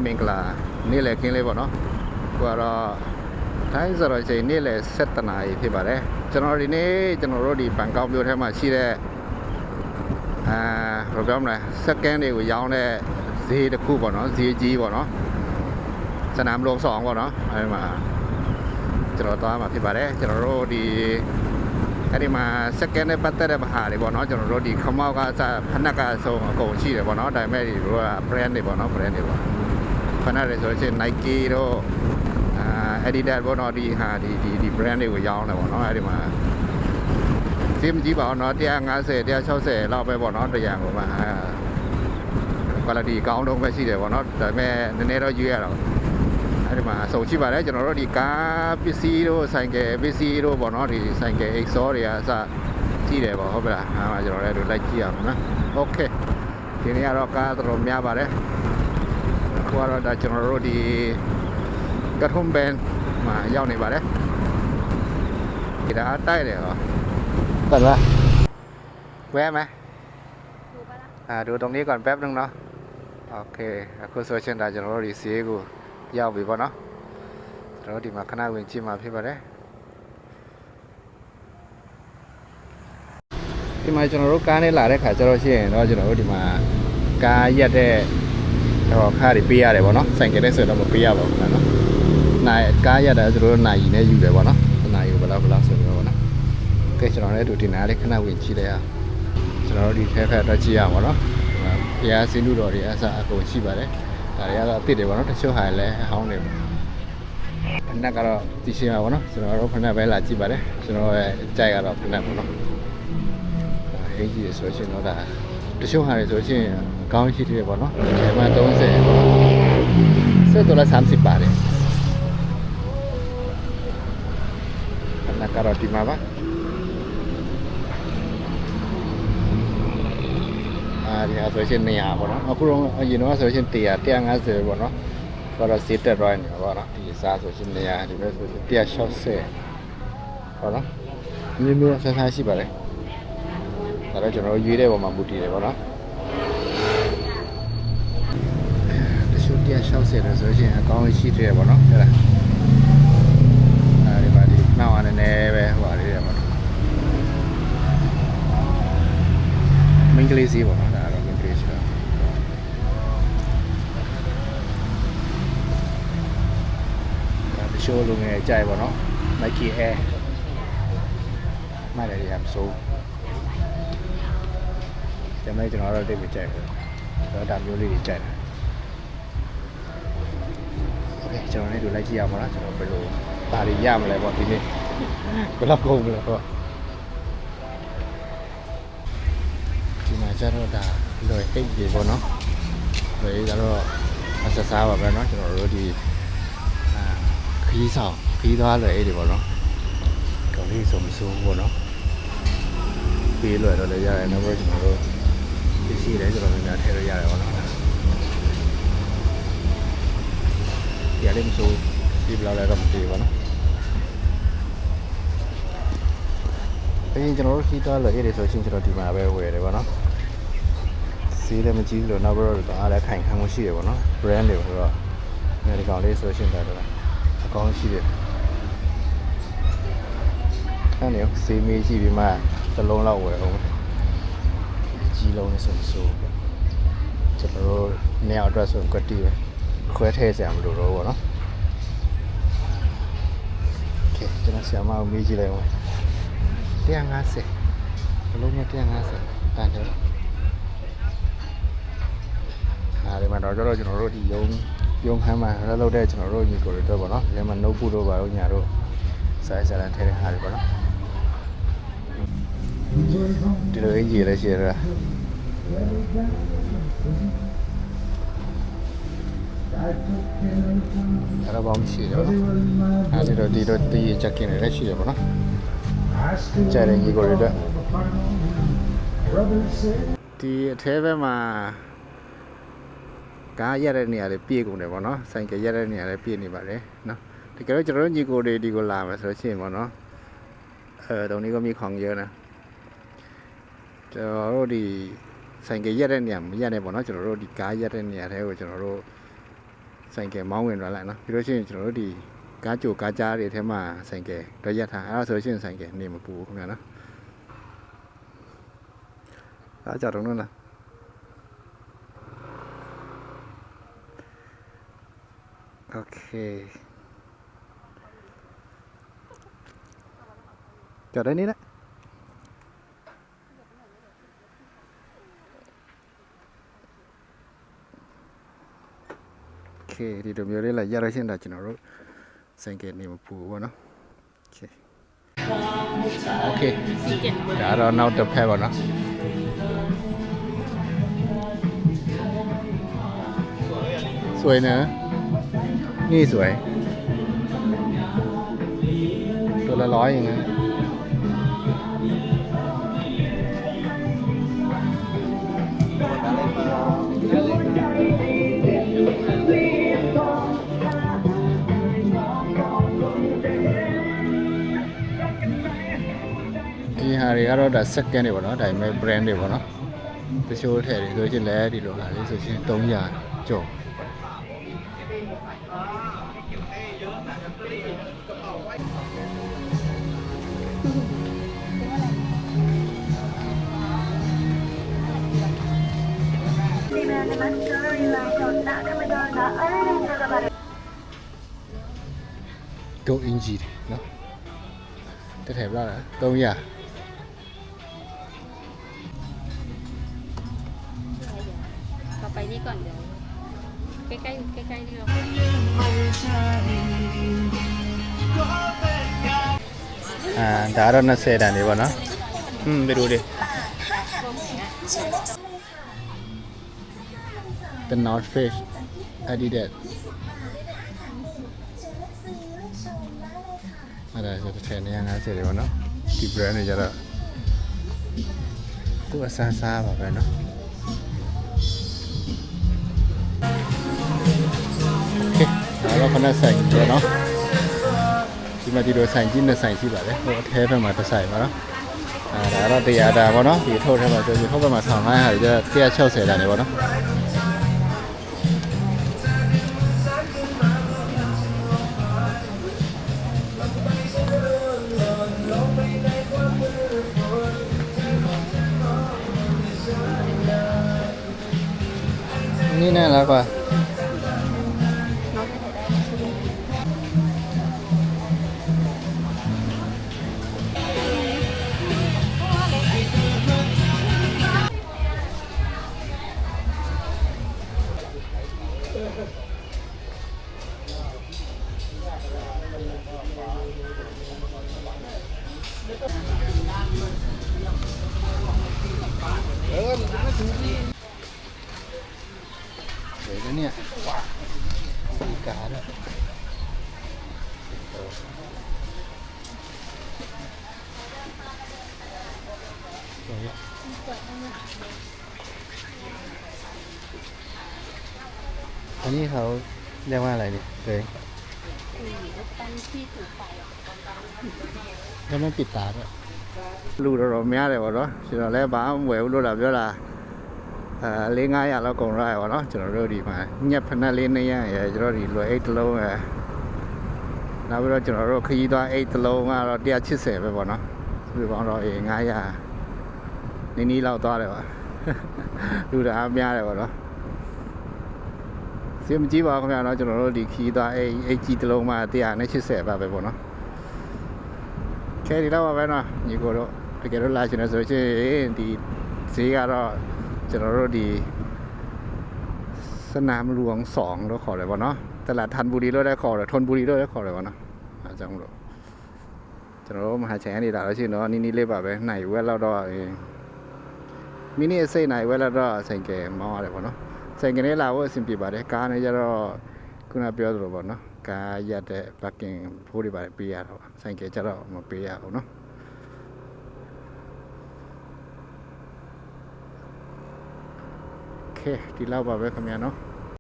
မင်္ဂလာနေ့လည်ခင်းလေးပေါ့နော်ကိုကတော့ထိုင်းဆိုတော့ချိန်နေ့လည်7 နာရီဖြစ်ပါတယ်ကျွန်တော်ဒီနေ့ကျွန်တော်တို့ဒီဘန်ကောက်မြို့ထဲမှာရှိတဲ့ဘယ်လိုပြောမလဲစက္ကန့်တွေကိုရောင်းတဲ့ဈေးတစ်ခုပေါ့နော်ဈေးကြီးပေါ့နော်စနမ်လုံးဆောင်ပေါ့နော်အဲဒီမှာကျွန်တော်သွားမှာဖြစ်ပါတယ်ကျွန်တော်တို့ဒီအဲဒီမှာစက္ကန့်နဲ့ပတ်သက်တဲ့ဘာတွေပေါ့နော်ကျွန်တော်တို့ဒီခမောက်ကဖနက်ကဆုံးအကုန်ရှိတယ်ပေါ့နော်ဒါပေမဲ့ဒီတို့က brand တွေပေါ့နော် brand တွေပေါ့ဖနက်တွေဆိုလို့ရှိရင် Nike တို့Adidas ပေါ့နော်ဒီ brand တွေကိုရောင်းတယ်ပေါ့နော်အဲဒီမှာဈေးမကြီးပါဘူးနော်150 160လောက်ပဲပေါ့နော်တရံကိုမှquality ကောင်းတော့ပဲရှိတယ်ပေါ့နော်ဒါပေမဲ့နည်းနည်းတော့ယူရတော့အဲဒီမှာအစုံရှိပါတယ်ကျွန်တော်တို့ဒီကားပစ္စည်းတို့ဆိုင်ကယ်ပစ္စည်းတို့ပေါ့နော်ဒီဆိုင်ကယ် exhaust တွေကအစကြည့်တယ်ပေါ့ဟုတ်ပါလားအားမှာကျွန်တော်လည်းလိုက်ကြည့်အောင်နော် okay ဒီနေ့ကတော့ကားတော်များပါတယ်ကိုကတော့ဒါကျွန်တော်တို့ဒီကထုံဘန်မှာရောက်နေပါတယ်ဒီဒါတိုက်တယ်ဟောတက်လားแวะไหมดูตรงนี้ก่อนแป๊บนึงเนาะโอเคအခုဆိုရှင်ဒါကျွန်တော်တို့ဒီဈေးကိုရောက်ပြီပေါ့နော်ကျွန်တော်တို့ဒီမှာခဏဝင်ကြည့်မှာဖြစ်ပါတယ်ဒီမှာကျွန်တော်တို့ကားနဲ့လာတဲ့ခါကျတော့ရှိရင်တော့ကျွန်တော်တို့ဒီမှာကားရက်တဲ့တော့ခါတွေပေးရတယ်ပေါ့နော်ဆိုင်ကယ်နဲ့ဆိုတော့မပေးရပါဘူးနော်နိုင်ကားရက်တာသူတို့နိုင်ရည်နဲ့ယူတယ်ပေါ့နော်နိုင်ကိုဘယ်လောက်ဆိုပြီးတော့ပေါ့နော်ကဲကျွန်တော်လည်းဒီနားလေးခဏဝင်ကြည့်လိုက်အောင်ကျွန်တော်တို့ဒီထဲဖက်တော့ကြည့်ရအောင်ပေါ့နော်တရားစင်းလူတော်တွေအစားအကုန်ရှိပါတယ်ဒါတွေကတော့အစ်တယ်ပေါ့နော်တချို့ဟာလည်းအဟောင်းတွေပေါ့ဖနက်ကတော့တည်ရှိမှာပေါ့နော်ကျွန်တော်တို့ဖနက်ပဲလာကြည့်ပါတယ်ကျွန်တော်ရဲ့ကြိုက်ကတော့ဖနက်ပေါ့နော်အင်ကြီးဆိုရှင်တော့ဒါတချို့ဟာတွေဆိုရှင်အကောင်းရှိတယ်ပေါ့နော်ဒီမှာ30ဆက်တော့30ပါတယ်ဖနက်ကတော့ဒီမှာပါဒီအဆိုရှင်200ပေါ့နော်အခုတော့အရင်တော့ဆိုရှင်150ပေါ့နော်တော့စစ်တက်ရိုင်းနေပါတော့ဒီစားဆိုရှင်200ဒီဘက်ဆိုရှင်160ပေါ့နော်မျိုးဆန်းဆန်းရှိပါတယ်ဒါတော့ကျွန်တော်ရွေးတဲ့ပုံမှာမူတည်တယ်ပေါ့နော်တချို့160လို့ဆိုရှင်အကောင်းရှိတယ်ပေါ့နော်ဟုတ်လားအဲဒီမှာဒီနောက်အနေနဲ့ပဲဟိုလေးတယ်ပေါ့နော်မင်္ဂလိစီပေါ့နော်ဒါတော့မင်္ဂလိစီဒါတချို့လူငယ်ကြိုက်ပေါ့နော် Nike Air မှတ်တယ်ရမ်းဆိုဒါမဲ့ကျွန်တော်တို့တိတ်မကြိုက်ဘူးတော့ဒါမျိုးလေးတွေကြိုက်တယ်โอเคကျွန်တော်လည်းดูလိုက်ကြည့်ရအောင်နော်ကျွန်တော်ဘယ်လိုပါရီရမလဲပေါ့ဒီနေ့ဘယ်လောက်ကုန်မလဲပေါ့ဒီမှာကျတော့ဒါလွယ်အိတ်တွေပေါ့နော်လွယ်အိတ်ကတော့အဆက်စားပါပဲနော်ကျွန်တော်တို့ဒီခီးသွားလွယ်အိတ်တွေပေါ့နော်ကောင်းလေးဆိုမစိုးဘူးပေါ့နော်ပေးလွယ်တော့လည်းရတယ်နော်ကျွန်တော်တို့ပစ္စည်းလည်းကျွန်တော်များထည့်လို့ရတယ်ပေါ့နော်ဒီအလေးမစိုးဒီဘလောက်လည်းတော့မတည်ပါနော်အရင်ကျွန်တော်တို့ခီးသွားလွယ်အိတ်တွေဆိုရှင်ကျွန်တော်ဒီမှာပဲဝယ်တယ်ပေါ့နော်စီးလည်းမကြီးလို့နောက်တော့အားလည်းခိုင်ခံမှုရှိတယ်ပေါ့နော် brand တွေဆိုတော့ဒီကောင်လေးဆိုရှင်တယ်တော့အကောင်းရှိတယ်အဲ့နေစီးမေးကြည့်ပြီးမှတစ်လုံးလောက်ဝယ်အောင်ကြီးလုံးနဲ့ဆိုကျွန်တော်တို့နေရာအတွက်ဆိုကွက်တီပဲခွဲထည့်စရာမလိုတော့ဘူးနော်โอเคကျွန်တော်ဆရာမကိုမေးကြည့်လိုက်အောင်150အလုံးနဲ့150တန်တယ်ဒီမှာတော့ကျွန်တော်တို့ဒီယုံခမ်းမှာလောက်တဲ့ကျွန်တော်တို့ညီကိုတွေတော့ပေါ့နော်ဒီမှာနှုတ်ပုတို့ပါတော့ညာတို့စားစားထဲတဲ့ဟာတွေပေါ့နော်ဒီလိုအင်ဂျီလည်းရှိရတာအဲ့တော့ဘာမှရှိတယ်ပေါ့နော်အဲ့ဒီတော့တီးချက်ကင်းလည်းရှိတယ်ပေါ့နော်ကျတဲ့ညီကိုတွေတော့ဒီအထဲဘက်မှာကားရတဲ့နေရာတွေပြေးကုန်တယ်ပေါ့နော်ဆိုင်ကရတဲ့နေရာတွေပြေးနေပါတယ်နော်တကယ်တော့ကျွန်တော်တို့ညီကိုတွေဒီကိုလာမယ်ဆိုလို့ရှိရင်ပေါ့နော်ตรงนี้ก็มีของเยอะนะကျွန်တော်တို့ဒီဆိုင်ကရက်တဲ့နေရာမရက်နဲ့ပေါ့နော်ကျွန်တော်တို့ဒီကားရက်တဲ့နေရာတွေကိုကျွန်တော်တို့ ဆိုင်ကယ်မောင်းဝင်သွားလိုက်နော်ပြီးလို့ရှိရင်ကျွန်တော်တို့ဒီကားကြိုကားကြားတွေထဲမှာဆိုင်ကယ်တော့ရက်ထားအဲ့ဒါဆိုရှင်ဆိုင်ကယ်နေမပူဘူးခင်ဗျာနော်အားကြတော့နော်လားโอเคจอดได้นี่แหละโอเคဒီလိုမျိုးလေးလာရရရှင်းတာကျွန်တော်တို့ဆိုင်ကယ်နေမပူဘူးပေါ့နော်โอเคโอเคဒါတော့နောက်တစ်ဖက်ပေါ့နော်สวยนะนี่สวยตัวละ100อย่างเงี้ยဒီဟာတွေကတော့ဒါ second တွေပေါ့နော်ဒါပေမဲ့ brand တွေပေါ့နော်တချို့ထည့်တွေဆိုချင်းလဲဒီလိုဟာလေးဆိုချင်း300ကျော်9 อินชีเนาะจะแถมแล้วนะ300ต่อไปนี่ก่อนเดี๋ยวใกล้ๆใกล้ๆนี่เราဒါကတော့20တန်နေပေါ့နော်ไปดูดิ The North Face Adidas အဲ့ဒါဆိုတစ်ထည်150တွေပေါ့နော်ဒီ brand တွေကျတော့သူ့အဆန်းစားပါပဲနော်โอเคဒါတော့ခဏဆိုင်ကြည့်နော်ဒီမှာဒီလိုဆိုင်ကြီးနှစ်ဆိုင်ရှိပါတယ်ဟိုအထဲဘက်မှာတစ်ဆိုင်ပါနော်ဒါတော့တရားတာပေါ့နော်ဒီထုတ်ထဲမှာဆိုရင်ဟိုဘက်မှာ1500ကျ160တန်နေပေါ့နော်นี่น่ารักว่ะสวยนะเนี่ยสีกาด้วยอันนี้เขาเรียกว่าอะไรเนี่ยเลยตั้งที่ถูกไฟแล้วไม่ปิดตาด้วยလူတော်များတယ်ဗောနော်ကျွန်တော်လည်းဘာမှမဝယ်ဘူးလို့လာပြောတာ4-500လောက်ကုန်ရတယ်ဗောနော်ကျွန်တော်တို့ဒီမှာညက်ဖက်နှက်လေး200ရယ်ကျွန်တော်ဒီလွယ်အိတ်တစ်လုံးရယ်နောက်ပြီးတော့ကျွန်တော်တို့ခရီးသွားအိတ်တစ်လုံးကတော့180ပဲဗောနော်ဒီပေါင်းတော့900နီးလောက်သွားတယ်ဗောလူတအားများတယ်ဗောနော်စီမကြည့်ပါခင်ဗျာနော်ကျွန်တော်တို့ဒီခရီးသွားအိတ်ကြီးတစ်လုံးမှ180ပါပဲဗောနော်ခဲဒီတော့ပါပဲနော်ညီကိုတို့တကယ်လို့လာရှင်နေဆိုရင်ဒီဈေးကတော့ကျွန်တော်တို့ဒီสนามหลวง2လို့ခေါ်တယ်ပေါ့နော်ตลาดธัญบุรีလို့လည်းခေါ်တယ်ธนบุรีလို့လည်းခေါ်တယ်ပေါ့နော်အဲကြောင့်မလို့ကျွန်တော်တို့မဟာချိုင်ကနေလာလို့ရှိရင်တော့နီးနီးလေးပါပဲနိုင်ဝက်လောက်တော့မိနစ်အစိတ်နိုင်ဝက်လောက်တော့ဆိုင်ကယ်မောင်းရတယ်ပေါ့နော်ဆိုင်ကယ်နဲ့လာဖို့အဆင်ပြေပါတယ်ကားနဲ့ကျတော့ခုနပြောသလိုပေါ့နော်ကားရက်တဲ့ parking ဖိုးတွေပါတယ်ပေးရတော့ဆိုင်ကယ်ကျတော့မပေးရဘူးနော်โอเคဒီလောက်ပါပဲခင်ဗျာနော်